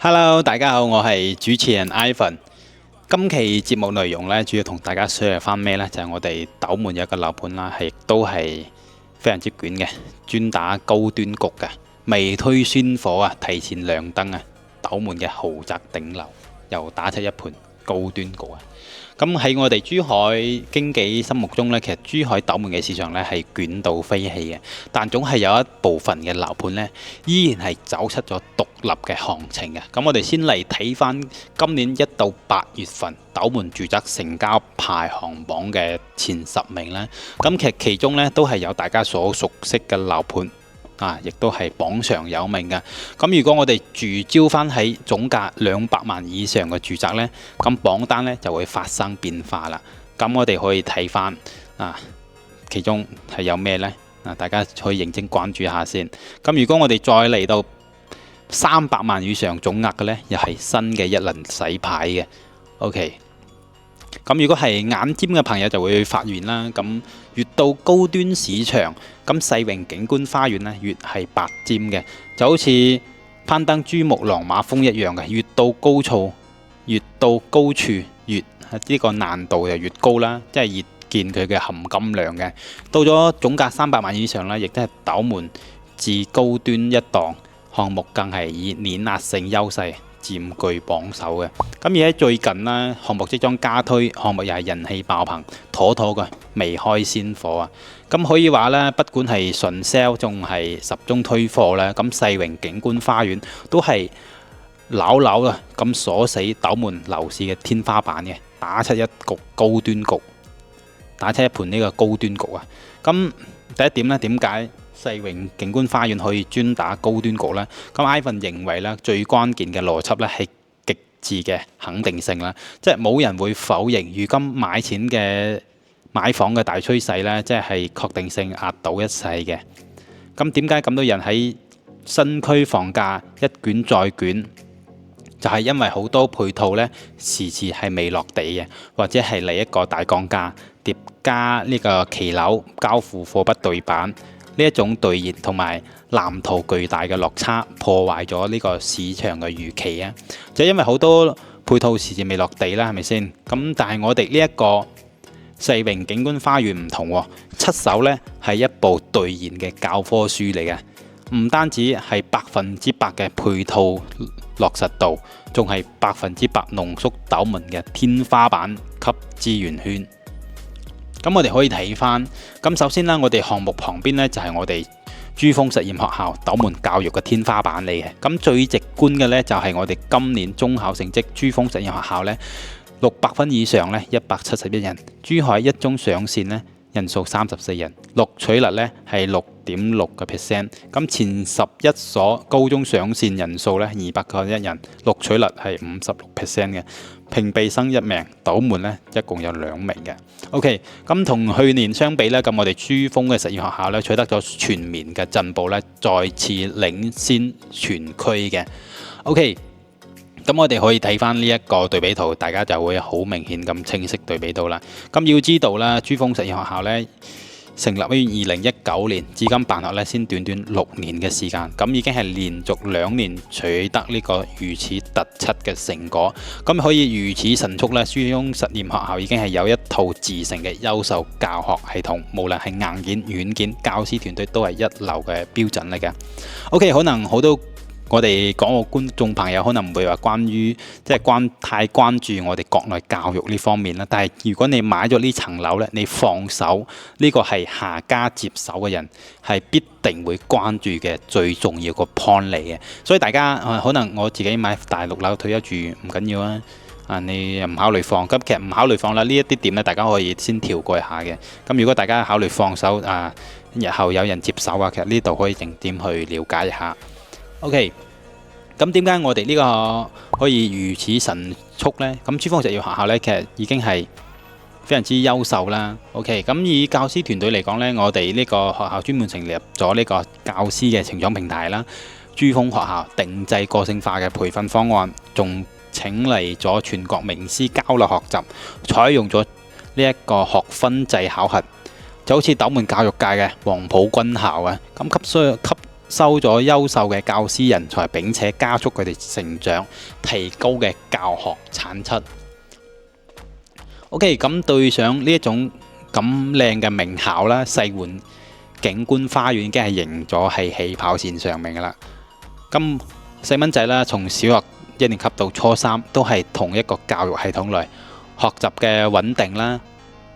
Hello，大家好，我係主持人 Ivan。今期節目內容呢，主要同大家 share 翻咩呢？就係我哋斗門有一個樓盤啦，都係非常之捲嘅，專打高端局嘅，未推宣火啊，提前亮燈啊，斗門嘅豪宅頂樓又打出一盤高端局啊！咁喺我哋珠海經紀心目中呢，其實珠海斗門嘅市場呢係捲到飛起嘅，但總係有一部分嘅樓盤呢，依然係走出咗獨立嘅行情嘅。咁我哋先嚟睇翻今年1到8月份斗門住宅成交排行榜嘅前10名啦。咁其中呢，都係有大家所熟悉嘅樓盤。亦都係榜上有名嘅。咁如果我哋聚焦翻喺總價200萬以上嘅住宅呢，咁榜單呢就會發生變化啦。咁我哋可以睇翻其中係有咩呢？大家可以認真關注一下先。咁如果我哋再嚟到300萬以上總額嘅呢，又係新嘅一輪洗牌嘅。OK。咁如果係眼尖嘅朋友就會發現啦，咁越到高端市場，咁世榮景觀花園呢越係白尖嘅，就好似攀登珠穆朗瑪峰一樣嘅，越到高處越呢個難度就越高啦，即係越見佢嘅含金量嘅。到咗總價300萬以上呢，亦都係斗門至高端一檔項目，更係以碾壓性優勢佔據榜首嘅。咁而喺最近呢，項目即將加推，項目又係人氣爆棚，妥嘅未開先火啊！咁可以話呢，不管係純 sell 仲係十中推貨呢，咁世榮景觀花園都係牢牢啊咁鎖死斗門樓市嘅天花板嘅，打出一局高端局，打出一盤呢個高端局啊！咁第一點呢，點解世榮景觀花園可以專打高端局呢？咁 Ivan 認為呢，最關鍵嘅邏輯呢係極致嘅肯定性啦，即係冇人會否認，如今買房嘅大趨勢呢，即係確定性壓倒一切嘅。咁點解咁多人喺新區房價一捲再捲？就係因為好多配套呢，遲遲係未落地嘅，或者係嚟一個大降價，疊加呢個期樓交付貨不對版。呢一種兌現同埋藍圖巨大嘅落差，破壞咗呢個市場嘅預期啊！就因為好多配套遲遲未落地啦，係咪先？咁但係我哋呢一個世榮景觀花園唔同喎，出手呢係一部兌現嘅教科書嚟嘅，唔單止係100%嘅配套落實度，仲係100%濃縮斗門嘅天花板級資源圈。咁我哋可以睇翻，咁首先啦，我哋項目旁邊呢，就係我哋珠峰實驗學校斗門教育嘅天花板嚟嘅。咁最直觀嘅呢，就係我哋今年中考成績珠峰實驗學校呢，600分以上呢171人，珠海一中上線呢人數34人，錄取率呢係6.6%。咁前11所高中上線人數呢291人，錄取率係56% 嘅。評備生1名，斗門呢一共有2名嘅。OK， 咁同去年相比呢，咁我哋珠峰嘅實驗學校呢取得咗全面嘅進步呢，再次領先全區嘅。OK， 咁我哋可以睇翻呢一個對比圖，大家就會好明顯咁清晰對比到啦。咁要知道啦，珠峰實驗學校呢成立於2019年，至今辦學呢先短短6年嘅時間，咁已經係連續2年取得呢個如此突出嘅成果，咁可以如此神速呢，珠峰實驗學校已經係有一套自成嘅優秀教學系統，無論係硬件、軟件，教師團隊都係一流嘅標準嚟嘅。OK， 可能好多我哋港澳觀眾朋友可能唔會話太關注我哋國內教育呢方面啦，但係如果你買咗呢層樓呢，你放手呢個係下家接手嘅人係必定會關注嘅最重要個 point 嚟嘅。所以大家可能我自己買大陸樓退休住唔緊要啊，你又唔考慮放，咁其實唔考慮放啦，呢一啲點呢，大家可以先調過下嘅。咁如果大家考慮放手日後有人接手其實呢度可以重點去了解一下。OK， 咁點解我哋呢個可以如此神速呢？咁珠峰實驗學校呢，其實已經係非常之優秀啦。OK， 咁以教師團隊嚟講呢，我哋呢個學校專門成立咗呢個教師嘅成長平台啦。珠峰學校定製個性化嘅培訓方案，仲請嚟咗全國名師交流學習，採用咗呢一個學分制考核，就好似斗門教育界嘅黃埔軍校啊，咁收咗優秀嘅教師人才，並且加速佢哋成長，提高嘅教學產出。OK， 咁對上呢一種咁靚嘅名校啦，世煥景觀花園已經係贏咗喺起跑線上面噶啦。咁細蚊仔啦，從小學1年級到初3都係同一個教育系統內學習嘅穩定啦，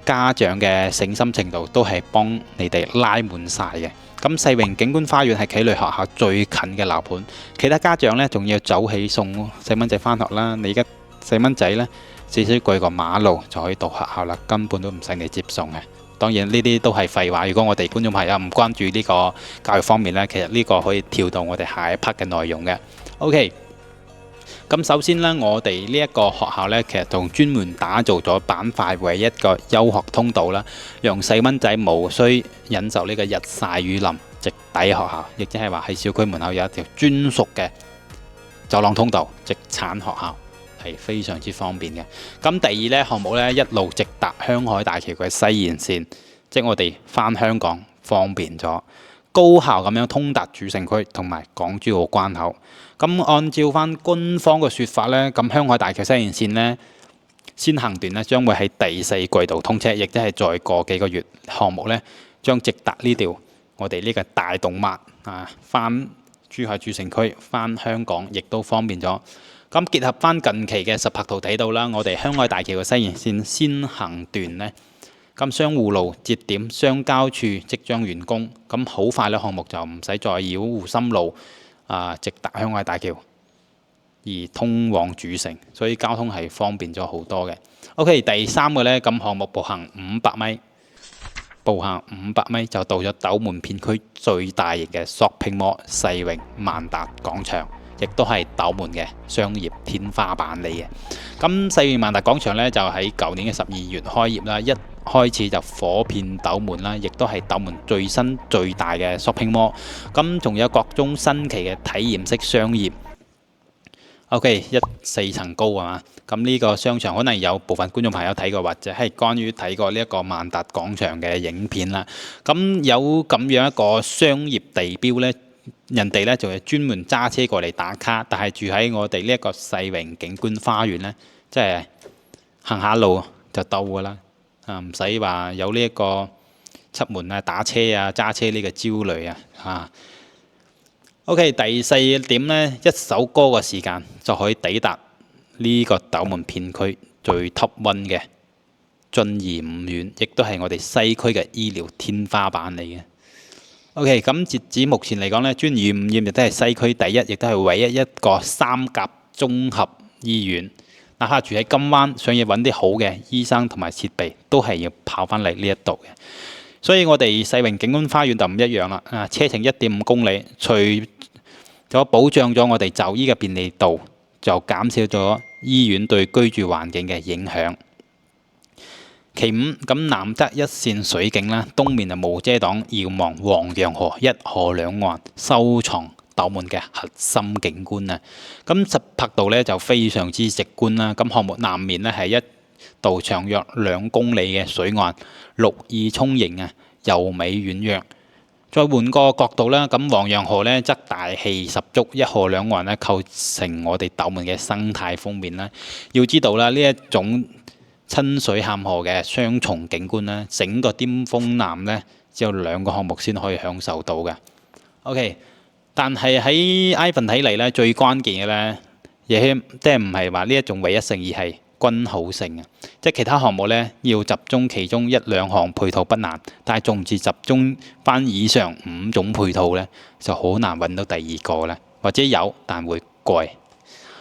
家長嘅誠心程度都係幫你哋拉滿晒嘅。咁世榮景觀花園係企離學校最近嘅樓盤，其他家長呢仲要走起送細蚊仔返學啦。你而家細蚊仔呢，只需過個馬路就可以到學校啦，根本都唔使你接送嘅。當然呢啲都係廢話。如果我哋觀眾朋友唔關注呢個教育方面呢，其實呢個可以跳到我哋下一 part 嘅內容嘅。OK。咁首先呢，我哋呢一個學校呢，其實仲專門打造咗板塊為一個休學通道啦，讓細蚊仔無需忍受呢個日曬雨淋，直抵學校，亦即係話喺小區門口有一條專屬嘅走廊通道，直產學校，係非常之方便嘅。咁第二呢項目呢，一路直達香海大橋嘅西延線，即我哋返香港方便咗，高效咁樣通達主城區同埋港珠澳關口。咁按照翻官方嘅説法呢，咁香海大橋西延線呢，先行段呢將會喺第4季度通車，亦即係再過幾個月，項目呢將直達呢條我哋呢個大動脈啊，翻珠海主城區，翻香港亦都方便咗。咁結合翻近期嘅實拍圖睇到啦，我哋香海大橋嘅西延線先行段呢，咁商戶路節點相交處即將完工，咁好快呢項目就唔使再繞湖心路直達香海大橋而通往主城，所以交通係方便咗好多嘅。OK， 第3個呢，咁項目步行500米就到咗斗門片區最大型嘅 shopping mall 世榮萬達廣場，亦都係斗門嘅商業天花板嚟嘅。咁世榮萬達廣場呢，就喺舊年嘅12月開業啦，一開始就火遍斗門啦，亦都係斗門最新最大嘅 shopping mall。咁仲有各種新奇嘅體驗式商業。OK， 4層高啊嘛。咁呢個商場可能有部分觀眾朋友睇過，或者係關於睇過呢一個萬達廣場嘅影片啦。咁有咁樣一個商業地標呢，人哋呢就係專門揸車過嚟打卡，但係住喺我哋呢一個世榮景觀花園呢，即係行下路就到㗎啦。唔使話有呢一個出門啊、打車啊、揸車呢個焦慮啊。OK， 第4點呢，一首歌嘅時間就可以抵達呢個斗門片區最 top one 嘅遵義五院，亦都係我哋西區嘅醫療天花板嚟嘅。OK， 咁截止目前嚟講呢，遵義五院亦都係西區第一，亦都係唯一一個3甲綜合醫院。哪怕住喺金灣，想要揾啲好嘅醫生同埋設備，都係要跑返嚟呢一度嘅。所以我哋世榮景觀花園就唔一樣啦。車程1.5公里，除咗保障咗我哋就醫嘅便利度，就減少咗醫院對居住環境嘅影響。其5，咁南側一線水景啦，東面就無遮擋，遙望黃楊河，一河兩岸，收藏斗門嘅核心景觀啊。咁實拍度呢就非常之直觀啦。咁項目南面呢係一道長約2公里嘅水岸，綠意充盈啊，優美婉約。再換個角度啦，咁黃楊河呢則大氣十足，一河兩岸呢構成我哋斗門嘅生態封面啦。要知道啦，呢一種親水嵌河嘅雙重景觀啦，整個巔峰南呢只有2個項目先可以享受到嘅。OK， 但係喺 Ivan 睇嚟呢，最關鍵嘅呢，亦即係唔係話呢一種唯一性，而係均好性啊！即係其他項目呢，要集中其中1、2項配套不難，但係仲唔集中翻以上5種配套呢，就好難揾到第二個啦，或者有但會貴。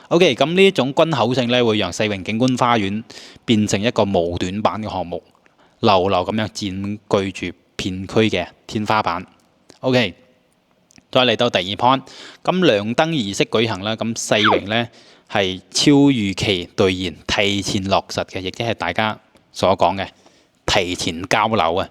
OK， 咁呢一種均厚性呢，會讓世榮景觀花園變成一個無短板嘅項目，牢牢咁樣佔據住片區嘅天花板。OK， 再嚟到第2 point， 咁亮燈儀式舉行啦，咁世榮呢係超預期兌現，提前落實嘅，亦即係大家所講嘅提前交樓啊。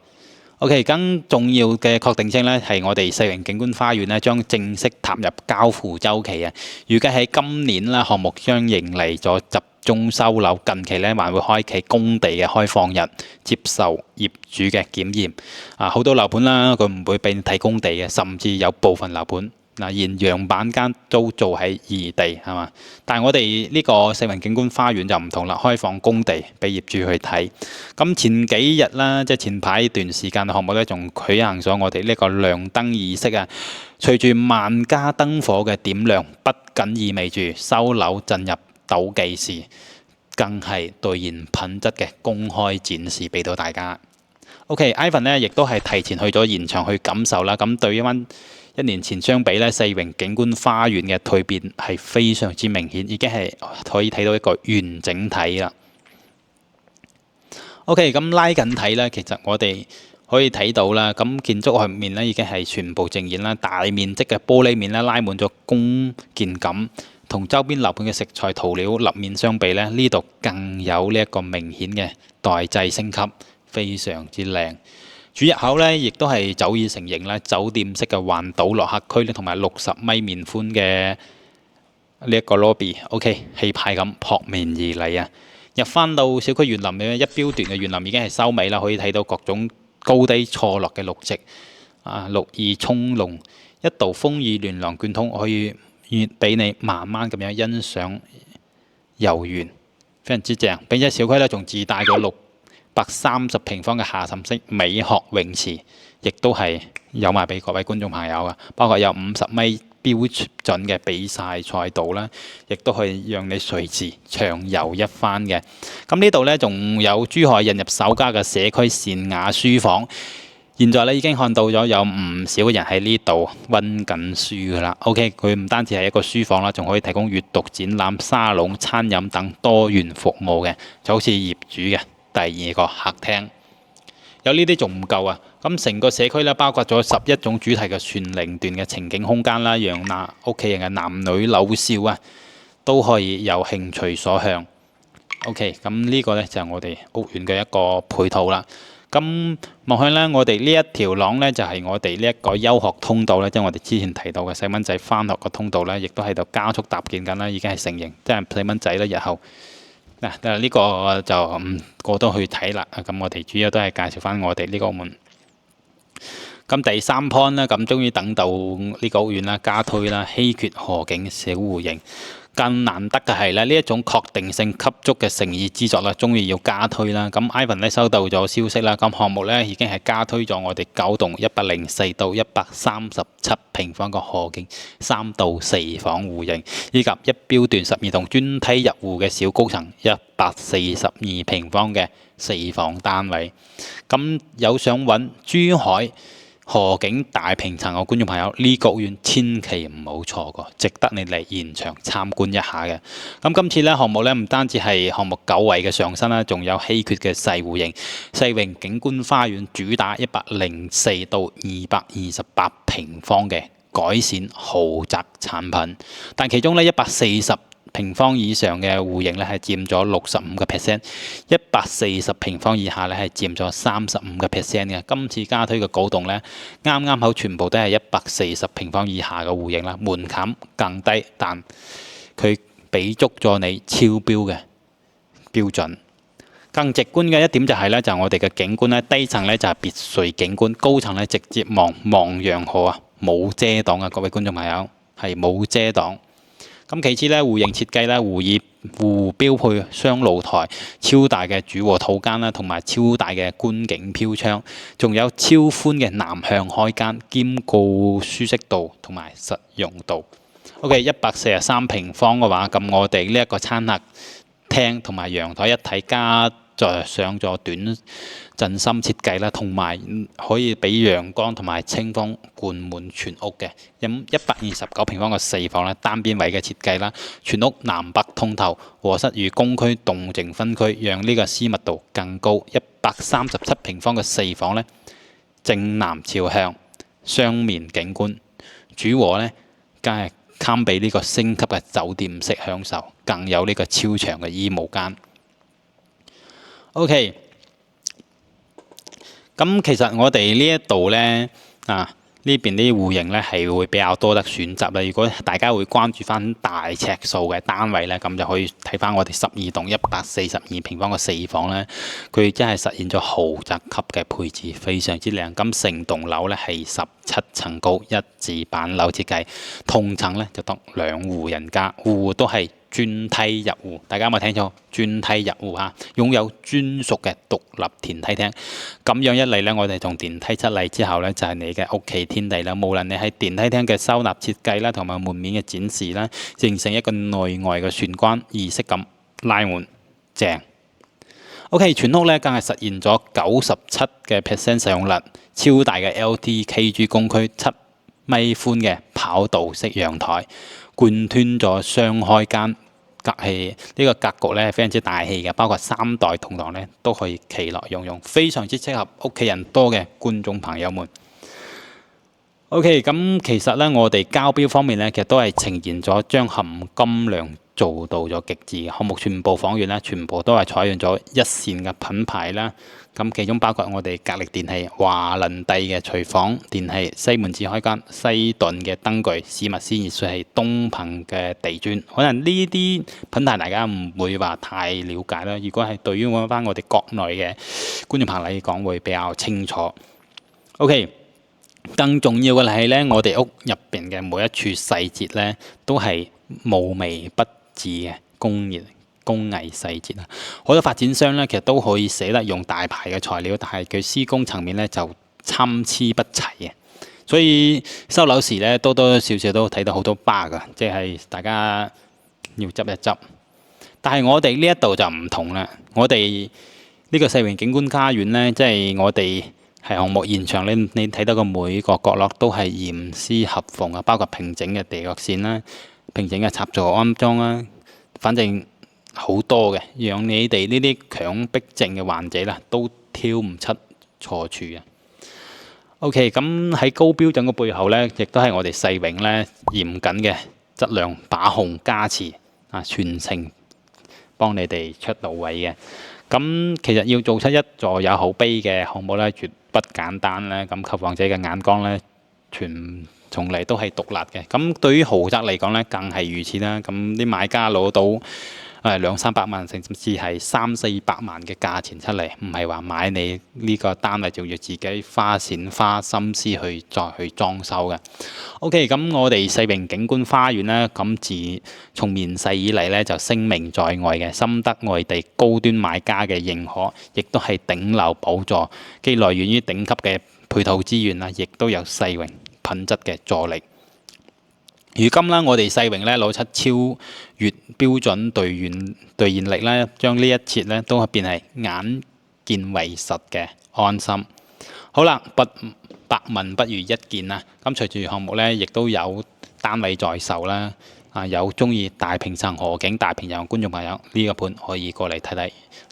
OK，更重要嘅確定性咧，係我哋世榮景觀花園咧將正式踏入交付週期啊！預計喺今年啦，項目將迎嚟咗集中收樓，近期咧還會開啟工地嘅開放日，接受業主嘅檢驗。好多樓盤啦，佢唔會俾你睇工地嘅，甚至有部分樓盤。連樣板間都做喺異地，係嘛？但係我哋呢個世榮景觀花園就唔同啦，開放工地俾業主去睇。咁前幾日啦，即係前排一段時間嘅項目咧，仲舉行咗我哋呢個亮燈儀式啊！隨住萬家燈火嘅點亮，不僅意味住收樓進入倒計時，更係兌現品質嘅公開展示俾到大家。OK，Ivan 咧亦都係提前去咗現場去感受啦。咁對於一年前相比咧，世榮景觀花園嘅蛻變係非常之明顯，已經係可以睇到一個完整體啦。OK，咁拉近睇咧，其實我哋可以睇到啦，咁建築外面咧已經係全部呈現啦，大面積嘅玻璃面咧拉滿咗工件感，同周邊樓盤嘅石材塗料立面相比咧，呢度更有呢一個明顯嘅代際升級，非常之靚。主入口咧，亦都係酒意成型啦，酒店式嘅環島落客區咧，同埋60米面寬嘅呢一個 lobby，OK，氣派咁撲面而嚟啊！入翻到小區園林嘅一標段嘅園林已經係收尾啦，可以睇到各種高低錯落嘅綠植綠意葱朧，一道風意連廊貫通，可以俾你慢慢咁樣欣賞遊園，非常之正。並且小區咧仲自帶咗630平方嘅下沉式美學泳池，亦都係有埋俾各位觀眾朋友啊，包括有50米標準嘅比賽賽道啦，亦都可以讓你隨時暢遊一番嘅。咁呢度呢，仲有珠海引入首家嘅社區善雅書房，現在呢已經看到咗有唔少人喺呢度溫緊書㗎啦。OK， 佢唔單止係一個書房啦，仲可以提供閱讀、展覽、沙龍、餐飲等多元服務嘅，就好似業主嘅第二個客廳。有呢啲仲唔夠啊！咁成個社區咧，包括咗11種主題嘅全齡段嘅情景空間啦，讓屋企人嘅男女老少啊都可以有興趣所向。OK， 咁呢個咧就係我哋屋苑嘅一個配套啦。咁望向咧，我哋呢一條廊咧就係我哋呢一個休學通道咧，即係我哋之前提到嘅細蚊仔返學嘅通道咧，亦都喺度加速搭建緊啦，已經係成型，即係細蚊仔咧日後。但係呢個就唔過多去睇啦。咁我哋主要都係介紹翻我哋呢個屋苑。咁第3 point 啦，咁終於等到呢個屋苑啦，加推啦，稀缺河景小戶型。更難得嘅係咧，呢一種確定性給足嘅誠意之作啦，終於要加推啦。咁 Ivan 咧收到咗消息啦，咁項目咧已經係加推咗我哋9棟104到137平方個河景3到4房戶型，以及一標段12棟專梯入戶嘅小高層142平方嘅4房單位。咁有想揾珠海河景大平層嘅觀眾朋友，呢個屋苑千祈唔好錯過，值得你嚟現場參觀一下嘅。咁今次呢項目呢，唔單止係項目久違嘅上新啦，仲有稀缺嘅細戶型世榮景觀花園，主打104到228平方嘅改善豪宅產品，但其中呢140平方以上嘅戶型咧係佔咗65%，140平方以下咧係佔咗35%嘅。今次加推嘅9棟咧，啱啱好全部都係140平方以下嘅戶型啦，門檻更低，但佢俾足咗你超標嘅標準。更直觀嘅一點就係咧，就係我哋嘅景觀咧，低層咧就係別墅景觀，高層咧直接望洋河啊，冇遮擋啊，各位觀眾朋友係冇遮擋。咁其次咧，戶型設計咧，戶標配雙露台、超大嘅主臥套間啦，同埋超大嘅觀景飄窗，仲有超寬嘅南向開間，兼顧舒適度同埋實用度。OK， 143平方嘅話，咁我哋呢一個餐客廳同埋陽台一體加上咗短陣深設計啦，同埋可以俾陽光同埋清風灌滿全屋嘅。咁129平方嘅4房咧，單邊位嘅設計啦，全屋南北通透，臥室與公區動靜分區，讓呢個私密度更高。137平方嘅4房咧，正南朝向，雙面景觀，主臥咧梗係堪比呢個星級嘅酒店式享受，更有呢個超長嘅衣帽間。OK，咁其實我哋呢一度呢，呢邊啲戶型呢係會比較多得選擇啦。如果大家會關注翻大尺數嘅單位呢，咁就可以睇翻我哋12棟142平方嘅4房呢，佢真係實現咗豪宅級嘅配置，非常之靚。咁成棟樓呢係17層高，一字板樓設計，同層呢就得2戶人家，戶戶都係專梯入戶，大家有冇聽錯？專梯入戶嚇，擁有專屬嘅獨立電梯廳。咁樣一嚟呢，我哋同電梯出嚟之後呢，就係你嘅屋企天地啦。無論你喺電梯廳嘅收納設計啦，同埋門面嘅展示啦，形成一個內外嘅玄關儀式感，拉滿正。OK， 全屋呢，更係實現咗97%使用率，超大嘅 LTKG 公區，7米寬嘅跑道式陽台，貫穿咗雙開間。呢個格局咧，非常之大氣嘅，包括3代同堂咧都可以其樂融融，非常之適合屋企人多嘅觀眾朋友們。OK， 咁其實咧，我哋交標方面咧，其實都係呈現咗將含金量做到咗極致嘅項目，全部房源咧，全部都係採用咗一線嘅品牌啦。咁其中包括我哋格力電器、華倫帝嘅廚房電器、西門子開間、西頓嘅燈具、史密斯熱水器、東鵬嘅地磚。可能呢啲品牌大家唔會話太了解啦。如果係對於我哋國內嘅觀眾朋友嚟講，會比較清楚。OK， 更重要嘅係呢，我哋屋入邊嘅每一處細節呢，都係無微不至嘅工藝細節啊！好多發展商咧，其實都可以捨得用大牌嘅材料，但係佢施工層面咧就參差不齊嘅，所以收樓時咧多多少少都睇到好多疤㗎，即係大家要執一執。但係我哋呢一度就唔同啦，我哋呢個世榮景觀花園咧，即係我哋係項目現場咧，你睇到嘅每個角落都係嚴絲合縫啊，包括平整嘅地腳線啦、平整嘅插座安裝啦，反正好多嘅，讓你哋呢啲強迫症嘅患者啦，都挑唔出錯處嘅。OK， 咁喺高標準嘅背後呢，亦都係我哋世榮呢嚴謹嘅質量把控加持啊，全程幫你哋出到位嘅。咁其實要做出一座有口碑嘅項目呢，絕不簡單咧。咁購房者嘅眼光呢，從嚟都係獨立嘅。咁對於豪宅嚟講呢，更係如此啦。咁啲買家攞到200-300萬，甚至係300-400萬嘅價錢出嚟，唔係話買你呢個單位就要自己花錢花心思去再去裝修嘅。OK， 咁我哋世榮景觀花園呢，咁自從面世以嚟呢，就聲名在外嘅，深得外地高端買家嘅認可，亦都係頂樓寶座，既來源於頂級嘅配套資源啦，亦都有世榮品質嘅助力。如今啦，我哋世榮咧攞出超越標準兌現力咧，將呢一切咧都變係眼見為實嘅安心。好啦，百聞不如一見啦。咁隨住項目咧，亦都有單位在售啦。有中意大平層河景大平層觀眾朋友呢個盤可以過嚟睇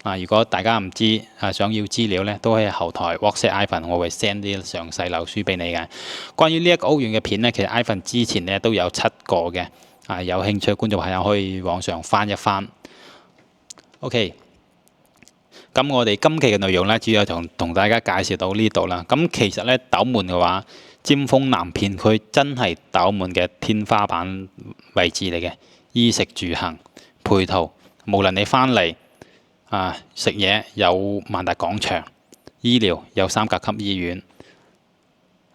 睇。如果大家唔知想要資料咧，都可以後台 WhatsApp Ivan，我會 send 啲詳細樓書俾你嘅。關於呢一個屋苑嘅片咧，其實 Ivan 之前咧都有7個嘅。有興趣嘅觀眾朋友可以網上翻一翻。OK， 咁我哋今期嘅內容咧，主要同大家介紹到呢度啦。咁其實咧，斗門嘅話，尖峰南片區真係斗門嘅天花板位置嚟嘅，衣食住行配套，無論你翻嚟食嘢有萬達廣場，醫療有3甲級醫院，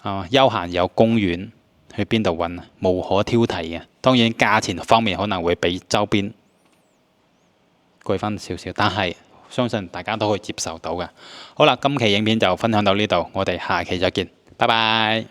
休閒有公園，去邊度揾無可挑剔嘅。當然價錢方面可能會比周邊貴翻少少，但係相信大家都可以接受到嘅。好啦，今期影片就分享到呢度，我哋下期再見，拜拜。